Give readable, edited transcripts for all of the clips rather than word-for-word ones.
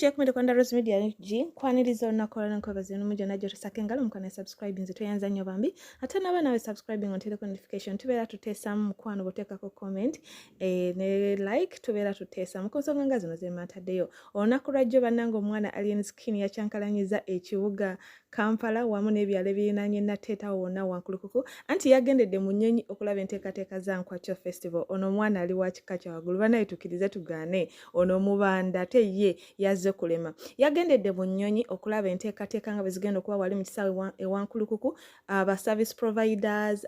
chekumire kwanda Rose Media G kwaniriza onakola nkwebaze n'umujo najjo tusakengala mukana subscribe nze toyanza nnyo bambi ate naba nawe subscribing on tele notification tubeera tuteesa mukwano botekako comment ne like tubeera tuteesa mukonsonga nga zino zemataddeyo olunaku lwajjo bannanga omwana Alienskin yakyankalanyiza ekibuga Kampala wamu n'ebyalo ebirinaanye nateeta wonna ewankulukuku anti yagendedde mu nyonyi okulaba enteekateeka za Nkwakyo Festival ono omwana ali wa kika kya waggulu banaye tukirize tugaane ono mubanda ate ye yazze kulema yagendedde mu nyonyi okulaba enteekateeka nga bezigenda okuba wali mu kisaawe ewankulukuku aba service providers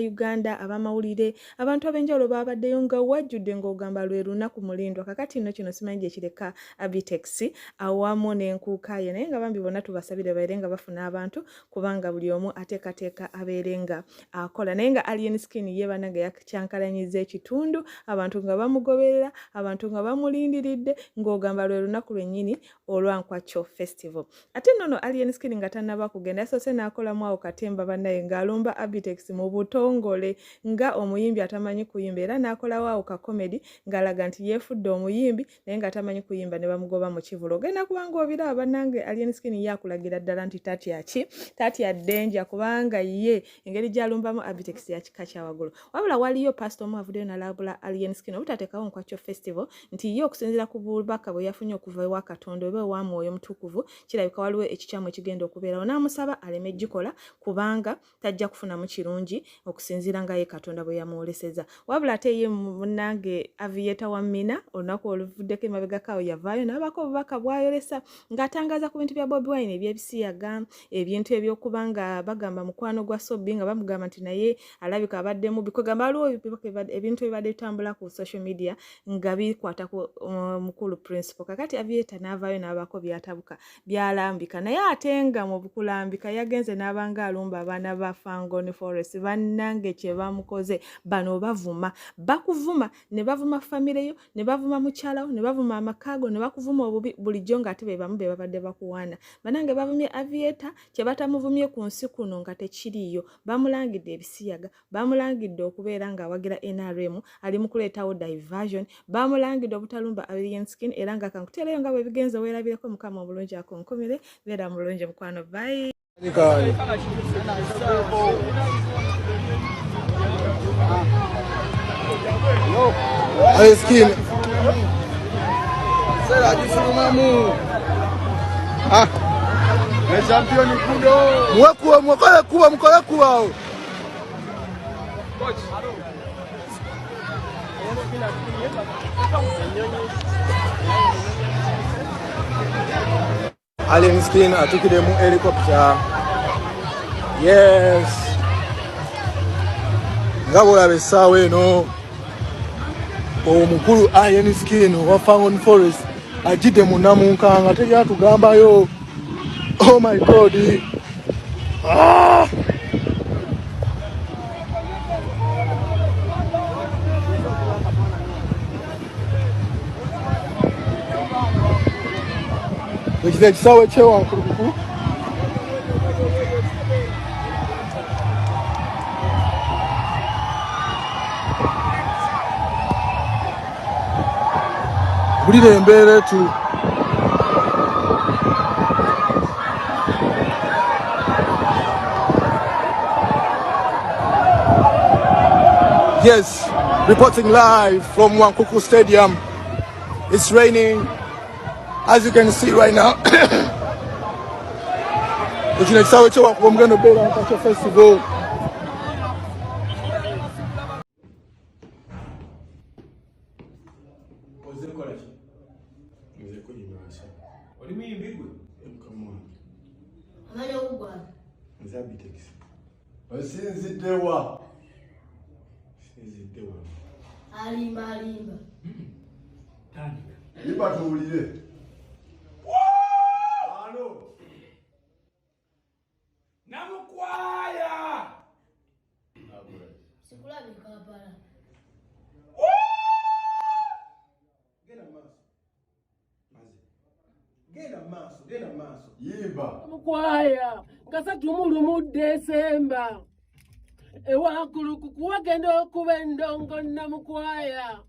Uganda abamawulire abantu ab'enjawulo babaddeyo nga wajjudde ng'ogamba lwe lunaku mulindwa kakati nno kino simanyi gye kireka Arbitex awamu n'enkuuka ye naye nga bambi bonna tubasabire babeere nga bafuna abantu kubanga buli omu ateekateeka abeerenga akola naye nga Alienskin ye bannanga yakyankalanyiza ekitundu abantu nga bamugoberera abantu nga bamulindiridde ng'ogamba lwe lunaku lwennyini olwa Nkwakyo Festival ate nno Alienskin nga tannaba kugenda yasoose n'akolamu awo katemba bannaye ng'alumba Arbitex mu butongole nga omuyimbi atamanyi kuyimba era n'akolawo awo ka comedy ng'alaga nti yeefudde omuyimbi naye nga atamanyi kuyimba ne bamugoba mu kivulo ogenda kubanga obiraba bannange Alienskin yakulagira ddala nti tatya ddenja kubanga ye engeri gy'alumbamu Arbitex ya kika kya waggulu wabula waliyo pastor omu avuddeyo n'alabula Alienskin obutateekawo Nkwakyo Festival nti ye okusinziira ku bubaka bwe yafunye okuva ewa Katonda oba ewa Mwoyo Mutukuvu kirabika waliwo ekikyamu ekigenda okubeerawo n'amusaba aleme gikola kubanga tajja kufunamu kirungi okusinziira nga ye Katonda bwe yamwoleseza wabula ate ye munnange Aviator wa Mina olunaku oluvuddeko emabegakaawo yavaayo n'abako obubaka bwayolesa ng'atangaza ku bintu bya Bobi Wine ebyebisiyaga ebintu ebyokubanga bagamba mukwano gwa Sobbi nga bamugamba nti naye alabika abaddemu bikogamba waliwo ebintu ebibadde bitambula ku social media nga bikwata ku mukulu principal kakati Aviator n'avaayo n'abako byatabuka byalambika naye ate nga mu bukulambika yagenze n'abanga alumba abaana ba Fangoni Forest bannange kye bamukoze bano bavuma bakuvuma ne bavuma famire yo ne bavuma mukyalawo ne bavuma amakaago ne bakuvuma obubi bulijjo nga ate be bamu be babadde bakuwaana bannange bavumye Aviator kye batamuvumye ku nsi kuno nga tekiriyo bamulangidde ebisiyaga bamulangidde okubeera ng'awagira NRM ali mu kuleetawo diversion bamulangidde obutalumba Alienskin era nga kankutereyo nga bwe bigenze weerabireko mukama omulungi akonkomere beera mulungi mukwano bye Alienskin sera jisurumamu le champion kudo mwekuwa mwakale kuwa mkale kuwa Alienskin atukide mu helicopter yes ngabo yabesawe eno omukulu Alienskin wa Fangoni Forest ajide munamunkanga teyatugambayo oh my god Ekite kisawe kyewankulukuku bulire embeera etu yes reporting live from Ewankulukuku Stadium. It's raining as you can see right now. It's next hour to I'm going to be on Nkwakyo Festival. Alimba. Liba tuulire. Halo. Namukwaya. Sikulabi Kampala. Genda maaso. Yimba. Namukwaya. Kasatu mu Desemba. Ewankulukuku wagenda okuba endongo Namukwaya.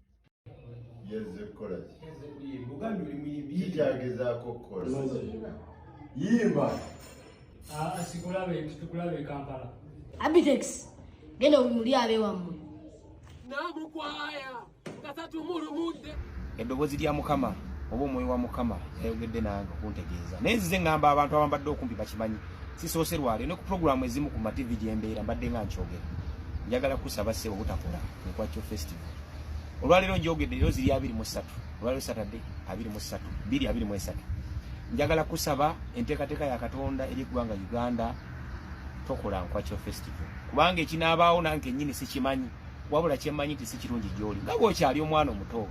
Yeze kola. Mugambi uli muyimbi. Kijagezaako kola. Yimba. Sikulabe Kampala. Arbitex. Genda umuli abe wammwe. Namukwaya. Kasatu mulumudde. Eddoboozi lya Mukama oba omwoyo wa Mukama yayogedde nange okuntegeeza. Naye nzize ngamba abantu abambadde okumpi bakimanyi. Sisoose lwali ne ku programu ezimu ku TV gyembeera mbadde nga nkyogera. Njagala kusaba ssebo butakola ne Kwacho Festival. Olwaliro njogedde lero ziri 23. Olwaliro Saturday 23. 23. Njagala kusaba enteekateeka ya Katonda eri ggwanga Uganda tokola Kwacho Festival. Kubanga ekinaabaawo nange nnyini sikimanyi. Wabula kyemmanyi nti si kirungi gy'oli. Nga bw'okyali omwana omuto.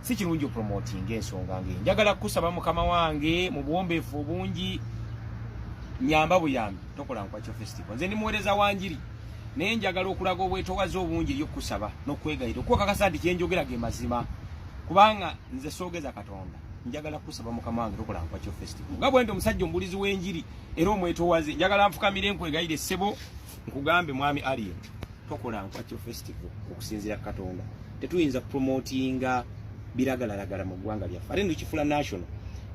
Si kirungi promoting ensonga nge. Njagala kusaba Mukama wange mu buwombeefu obungi nyamba buyambi tokola Kwacho Festival. Nze ndi muweereza wanjiri. Naye njagala okulaga obwetoowaze obungi ly'okusaba n'okwegayira. Okwakakasa nti kye njogera ge mazima. Kubanga nze soogeza Katonda. Njagala kusaba Mukama wange tokola Kwacho Festival. Nga bwe ndi omusajja omubulizi w'enjiri era omwetoowaze. Njagala nfukamire nkwegayire ssebo nkugambe mwami Aviator. Tokola Kwacho Festival okusinziira Katonda. Tetuyinza promotinga biragalalagala mu ggwanga lyaffe. Ate ndikifula national.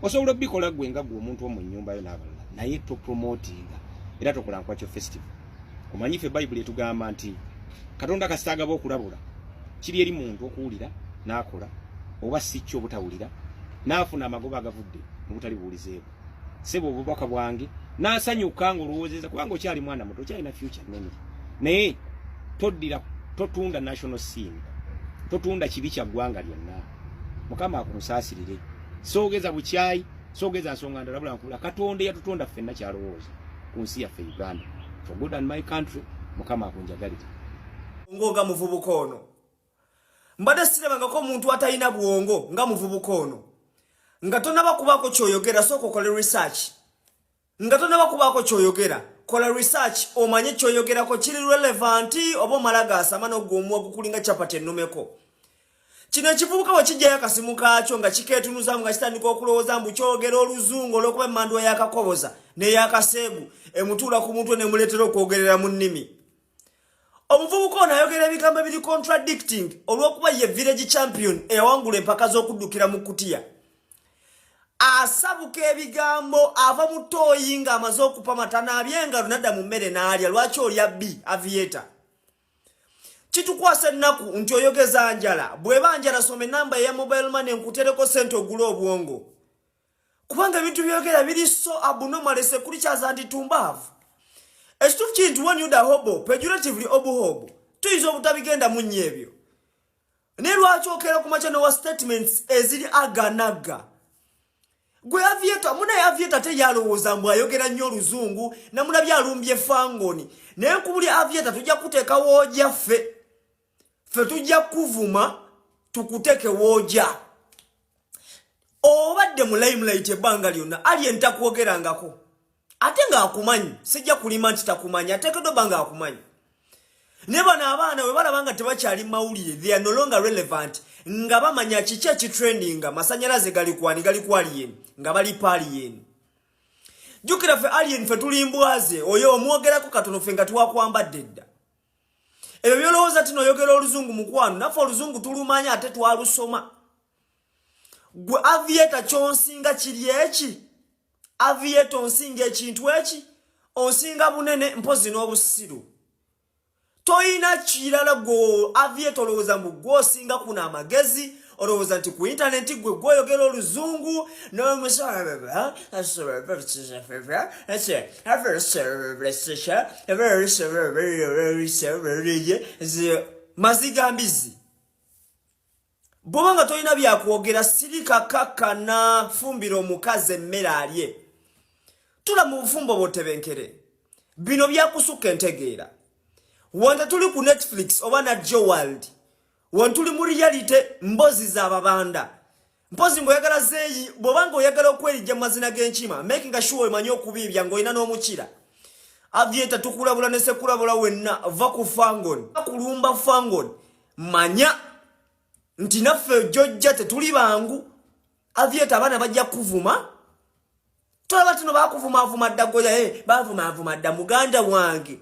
Osobola obbikola gwe nga gwe omuntu omu nnyumba yo n'abalala. Naye to promotinga era tokola Kwacho Festival. Kumanyi ffe Bible etugamba nti Katonda kasitaagaba okulabula. Kiri eri muntu okuwulira n'akola oba si kyo obutawulira n'afuna amagoba agavudde mu butali buwulizeeko. Ssebo obubaka bwange n'asanyuka ng'olowoozeza kubanga okyali mwana muto okyalina future nnene. Naye totunda national scene. Totunda kibi kya ggwanga lyonna. Mukama akunsaasirire. Soogeza bukyayi, soogeza nsonga ndala bula nkula. Katonda yatutonda ffenna kyalowooza ku nsi yaffe Uganda. For good and my country, Mukama akunjagalire. Nga muvubuka ono. Mbadde sirabangako omuntu atalina bwongo nga muvubuka ono. Nga tonaba kubaako ky'oyogera sooka okole research. Nga tonaba kubaako ky'oyogera kola research omanye ky'oyogerako kiri relevant oba omalaga mano gomwa gukulinga chapati ennomeko. Kino ekivubuka bwe kijjayo akasimu kaakyo nga kikeetunuza nga kitandika okulowooza mbu kyogera oluzungu olw'okuba emmandwa y'akakoboza n'ey'akaseegu emutuula ku mutwe n'emuleetera okwogerera mu nnimi. Omuvubuka ono ayogera ebigambo biri contradicting olw'okuba ye village champion eyawangula empaka z'okuddukira mu kutiya. Asabuka ebigambo ava mu ttooyi ng'amaze okupamata n'abyengalo nadda mu mmere n'alya. Lwaki olya bbi Aviator? Kitukwasa ennaku nti oyogeza njala. Bw'eba njala soma ennamba ya mobile money nkutereko ssente ogule obwongo. Kubanga ebintu byogera biri so abnormal sekuli tumbavu. Ekituufu kiri nti when you da hobo pejoratively obuhobo tuyinza obutabigenda mu nnyo ebyo. Ne lwaki okera ku makya wa statements eziri aganaga. Gwe Aviator munaye Aviator teyalowooza mbu ayogera nnyo oluzungu namulabye alumbye fangoni. Naye nkubuli Aviator tujja kuteeka wooja ffe tujja kuvuma tukuteke wooja. Obadde mu limelight ebbanga lyonna ali entakwogerangako. Ate nga akumanyi sijja kulima nti takumanyi ateekeddwa banga akumanyi. Ne bano abaana bwe balaba nga tebakyali mawulire they are no longer relevant nga bamanya kiki ekitrendinga masanyalaze gali ku alien nga bali alien. Jukira ffe alien ffe tulimbwaze oyo omwogerako katono ffe nga twakwambadde dda. Ebyo byolowooza tino oyogera oluzungu mukwano naffe oluzungu tulumanya ate twalusoma. Gwe Aviator kyonsinga kiri eki? Aviator onsinga ekintu eki? Onsinga bunene mpozi n'obusiru. Toyina kirala go Aviator olowooza mbu gwosinga kuna amagezi olowooza nti ku internet gwe gwoyogera oluzungu n'omusaba mazigambizi. Bw'oba nga toyina byakwogera sirika kakana fumbira omukazi emmere alye. Tula mu bufumbo bwotebenkere. Bino byakusuka entegeera. Wanda tuli ku Netflix oba na Joe World. Wanda tuli mu reality mbozi za babanda. Mpozi ngoyagala zeyi bw'obanga oyagala okwerijja mu mazina g'enkima making sure emanyi okubibya ng'olina n'omukira. Aviator tukulabula ne sekulabula wenna va ku fangoni. Kulumba fangoni. Manya nti naffe jojja tetuli bangu. Aviator abaana bajja kuvuma. Tulaba tino bakuvuma ddagoya bavuma dda muganda wange.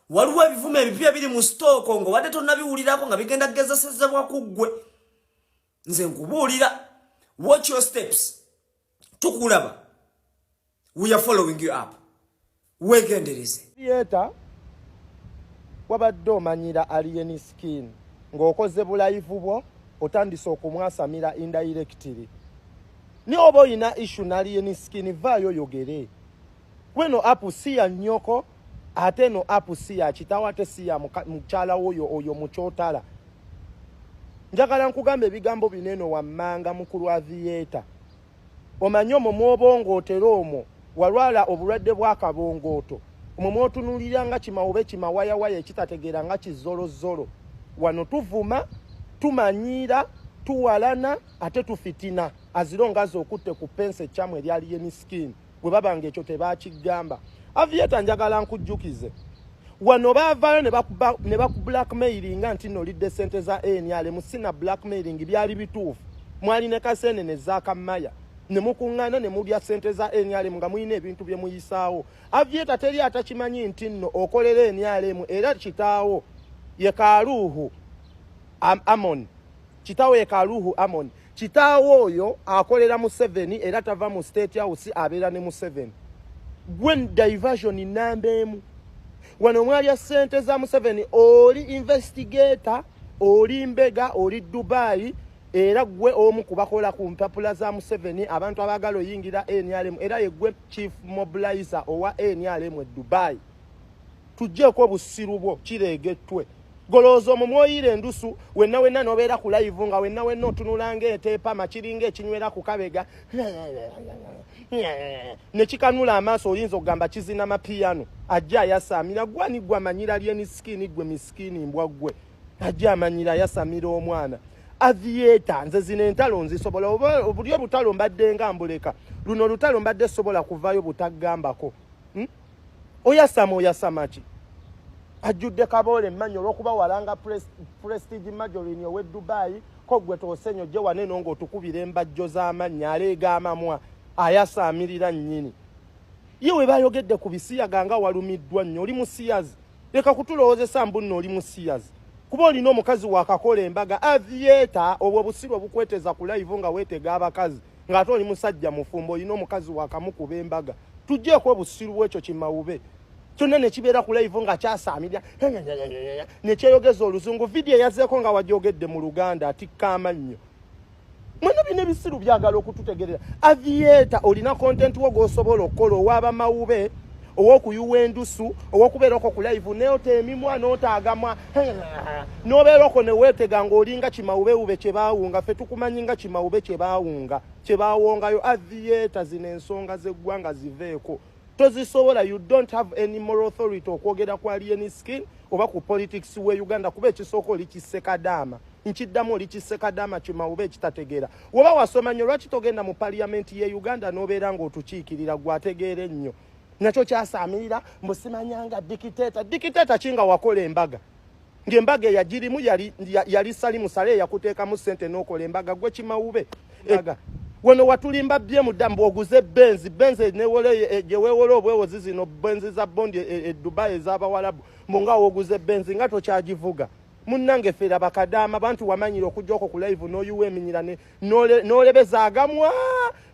Waliwo ebivume ebipya biri mu stock ngo wadde tonnabiwulirako nga bigenda kugezesezebwa ku ggwe. nze nkubuulira watch your steps tukulaba we are following you up wegendereze Aviator wabadde omanyira Alienskin ng'okoze bulive bwo otandise okumwasamira indirectly ni oba oyina issue na Alienskin vaayo yogere weno apu si ya nnyoko ate no apu si ya kitawo ate si ya mukyala oyo mukyotala njagala nkugamba ebigambo bineno wammanga mukulu Aviator omanyi omwo obongootera omwo walwala obulwadde bw'akabongooto omwo mwotunulira nga kimawube kimawayawaya ekitategeera nga kizolozolo wano tuvuma tumanyiira tuwalana ate tufitina azirongazi okutte ku pensi ekyamu eri Alienskin bwe babanga ekyo tebakigamba Aviator njagala nkujjukize wano baavaayo ne bakublackmailinga nti nolidde ssente za NRM sina blackmailing byali bituufu mwali ne kaseenene zaakamaya ne mukuŋŋaana ne mulya ssente za NRM nga muyina ebintu bye muyisaawo Aviator teri atakimanyi nti nno okolera NRM era kitaawo ye Kaluhu Amon kitaawo ye Kaluhu Amon kitaawo oyo akolera mu 7 era tava mu State House abeera ne mu 7 gwen diversion nambemu wano mwalya ssente za mu 7 oli investigator oli mbega oli Dubai era gwe omu kubakola ku mpapula za mu 7 abantu abagalo yingira NRM era ye gwe chief mobilizer owa NRM e Dubai tujjeko obusiru bwo kiregetwe golozo mumwoyire endusu wenna nobeera ku live nga wenna otunulanga eteepa makiringa ekinywera ku kabega ne kikanula amaaso oyinza okugamba kizina mapiano ajja yasamira gwani gwamanyira Alienskin gwe miskini mbwa gwe ajja amanyira yasamira omwana Aviator nze zino entalo nzisobola obuli obutalo mbadde nga mbuleka luno lutalo mbadde sobola kuvaayo butagambako oyasama ki ajudde Kabole mmanyo olw'okuba walanga prestige majorini owe Dubai ko gwe toosenyo gye wane nongo otukubira embajjo z'amannya aleega amamwa ayasaamirira nnyini yewe bayogedde ku bisiyaga nga walumiddwa nnyo oli musiyazi leka kutulowoozesa mbunno oli musiyazi kuba olina omukazi wakakola embaga Aviator obwo busiru obukweteza ku live nga weetega abakazi ng'ate oli musajja mufumbo olina omukazi wakamukuba embaga tujjeeko obusiru bw'ekyo kimawube kyonna ne kibeera ku live nga kyasaamirya ne kyeyogeza oluzungu vidiyo yazeeko nga wajyogedde mu Luganda atikka amannyo mwena bino ebisiru byagala okututegerera Aviator olina content wo gw'osobola okukola ow'abamawube ow'okuyuwa endusu ow'okubeerako ku live neoteemimwa n'otaagamwa n'obeerako ne weetega ng'olinga kimawubewube kye baawunga ffe tukumanyi nga kimawube kye baawongayo Aviator zino ensonga z'eggwanga ziveeko tozisobola you don't have any moral authority okwogera ku Alienskin oba ku politics we Uganda kuba ekisooka oli kisekadaama nkiddamu oli kisekadaama kimawube ekitategeera woba wasoma nnyo lwaki togenda mu parliamenti ye Uganda n'obeera ng'otukiikirira gwategeera ennyo nakyo kyasaamirira mbusimanyanga dikiteeta kinga wakola embaga ng'embaga eyagirimu yali Salimu Sale yakuteekamu ssente n'okola embaga gwe kimawube wano watulimba bye mudambu oguze benzi newole gye weewola obwewozi zino benzi za bondi e Dubai ez'abawalabu munga woguze benzi nga tokyagivuga munnange fera bakadaama bantu wamanyira okujjako ku live n'oyuwa eminyira n'olebeza agamwa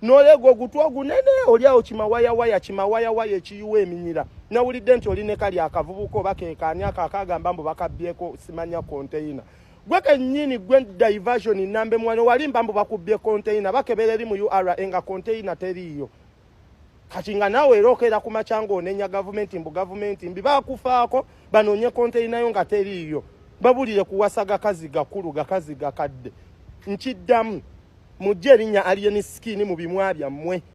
n'olega ogutwa ogunene oliawo kimawayawaya ekiyuwa eminyira nawulidde nti oli ne kali akavubuka oba keekaani akagamba mbu bakabyeko simanya container gwe kennyini gwe diversion nambe mwana walimba mbu bakubbye container bakebera eri mu URA nga container teriiyo kati nga naawe erookera ku macyango onenya gavumenti mbi bakufaako banoonye container yo nga teriiyo babulire kuwasa gakazi gakulu gakazi gakadde nkiddamu mujje erinnya Alienskin mu bimwa byammwe